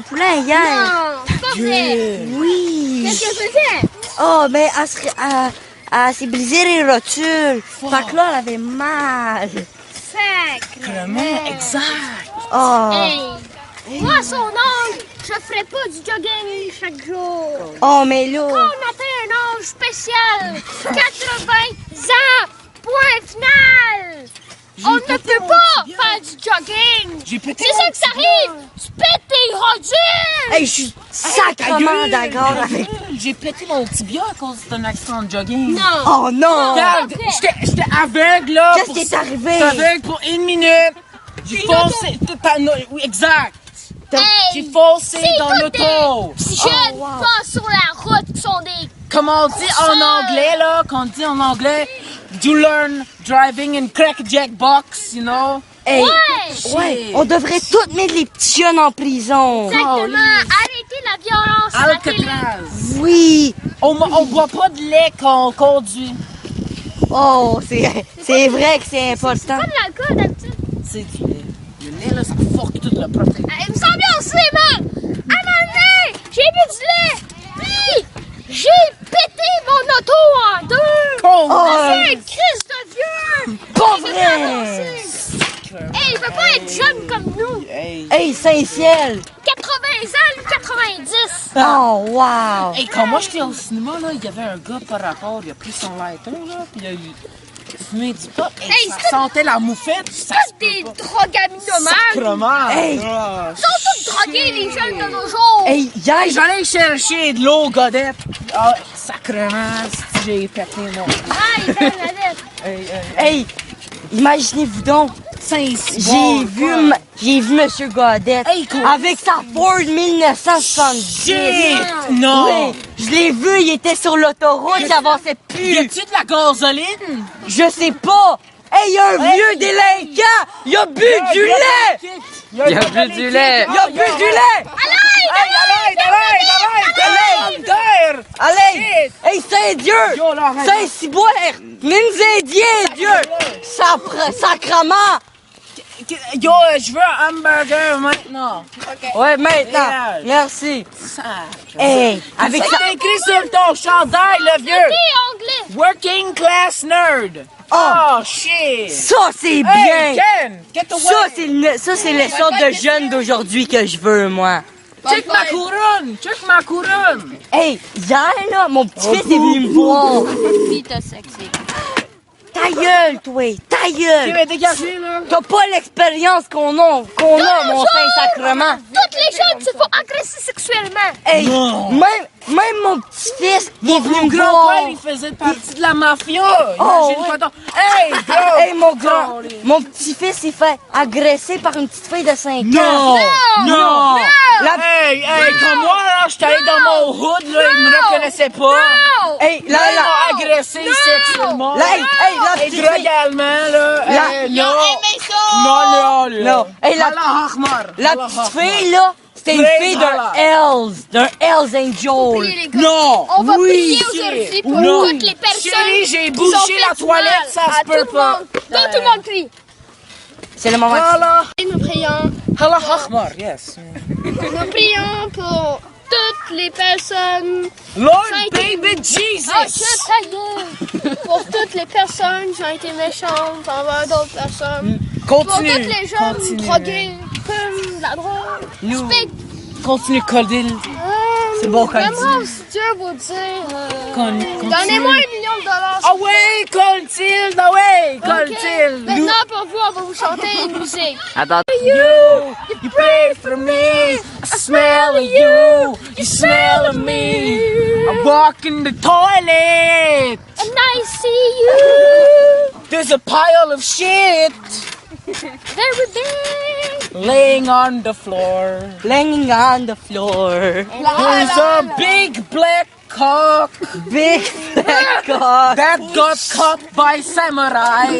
poulain hier. Non, c'est pas vrai. Oui. Qu'est-ce qu'elle faisait? Oh, ben, elle s'est brisé les rotules. Fait que là, elle avait mal. Sacrement. Exact. Oh. Hey, moi, son oncle, je ferais pas du jogging chaque jour. Oh, mais là. On atteint un âge spécial. 80 ans. Point final. On ne peut pas faire du jogging. J'ai pété C'est ça que ça arrive. Tu pètes tes rotules. Hey, je suis sacrement d'accord avec. J'ai pété mon tibia à cause d'un accident de jogging. Non. Oh non! Regarde, j'étais aveugle là. Qu'est-ce qui est arrivé? J'étais aveugle pour 1 minute. J'ai foncé. Oui, exact. Hey, J'ai foncé c'est dans tous des l'auto. petits jeunes pas sur la route qui sont des... Comment on dit en anglais là? Quand on dit en anglais, you learn driving in crackjack box, you know? Hey, Ouais. ouais, on devrait tous mettre les petits jeunes en prison. Exactement. Arrêtez la violence à la télé. Alcatraz. Oui. On boit pas de lait quand on conduit. Oh, c'est vrai que c'est important. Pas de l'alcool d'habitude. C'est du lait. Le lait là, ça fuck toute la protéine. Il me semble aussi, man. À un moment donné, j'ai bu du lait. Puis, j'ai pété mon auto en deux. Con! C'est un Christ de vieux. Pas Il veut vrai. pas avancer. Hey, il veut pas être jeune comme nous. Hey. Hey, Saint-Ciel. 80 ans, lui, 90. Oh, wow. Hey, quand moi j'étais au cinéma, là, il y avait un gars par rapport, il a pris son lighter, là, puis il a fumé du pot, et Hey, ça c'est sentait la moufette, ça se Tous des drogaminomans. sacrement. Hey. Ah. Ils sont tous drogués, les jeunes de nos jours. Hey, hier, J'allais chercher de l'eau, godette. Ah, sacrement, si j'ai pété mon... Aïe, Bernadette. hey, imaginez-vous donc. J'ai vu Monsieur Godette Hey, cool. avec sa Ford 1970. Shit! Non! Oui, je l'ai vu, il était sur l'autoroute, il avançait Y plus. a-tu de la gasoline? Je sais pas. Hey, il y a un vieux délinquant, il a bu du lait. Il a bu du lait! Il a bu du lait. Allez, hey, Saint-Dieu, Yo, là, arrête. Saint-Ciboire, Minzédier, Dieu, sacrement. Yo, je veux un hamburger maintenant. Ouais, maintenant, Yeah. merci. Sacre. Hey, avec ça. C'est écrit sur ton chandail, le vieux. T'es anglais. Working class nerd. Oh, shit. Ça, c'est Hey, bien. Ken, get away. Ça, c'est le sorte de jeunes d'aujourd'hui que je veux, moi. Check ma couronne. Check ma couronne. Hey, hier, là, mon petit-fils est venu me voir. Vite sexy. Ta gueule, toi, ta Tu gueule. vas dégager, là. T'as pas l'expérience qu'on a, mon Saint-Sacrement. Toutes les jeunes se font agresser sexuellement. Hey, Non. même mon petit-fils est Mon venu me grand-père, voir. il faisait partie de la mafia. Oh, Imagine ouais. pas Hey, bro. Hey, mon petit-fils s'est fait agresser par une petite fille de 5 ans. Non. Non. La- Hey, quand moi, là, j'étais allé dans mon hood, là, ils me reconnaissaient pas. Non. Hey, Là, ils m'ont agressé sexuellement. la Et petite drogue fille. allemand, là. La- Non. aimé ça. Non. Non. Hey, la petite fille, là, c'était une Praise fille Allah. d'un Hells Angel. Priez, les gars. Non. On va Oui. prier aujourd'hui pour Non. toutes les personnes. Chérie, j'ai qui bouché sont la faites du toilette, mal ça à se peut tout le pas. monde. Donc, tout le monde prie. C'est le moment. Allah. Et nous prions. Allah Akbar, yes. Nous prions pour toutes les personnes. Lord Saint- baby Jesus. Ah, ta gueule. Pour toutes les personnes qui ont été méchantes envers d'autres personnes. Pour Continue. toutes les jeunes Continue. drogués, fument de la drogue. Nous. Speak. Continue, Cordil. C'est bon, quand Vraiment, si Dieu vous dit, Continue. donnez-moi $1 million. Ah ouais, Coltil, ah ouais, Coltil. Maintenant, pour vous, on va vous chanter une musique. You pray for me. I smell of you. You smell of me. I walk in the toilet. And I see you. There's a pile of shit Very big. laying on the floor. Laying on the floor. There's a big black cock Big black cock. that got caught by samurai.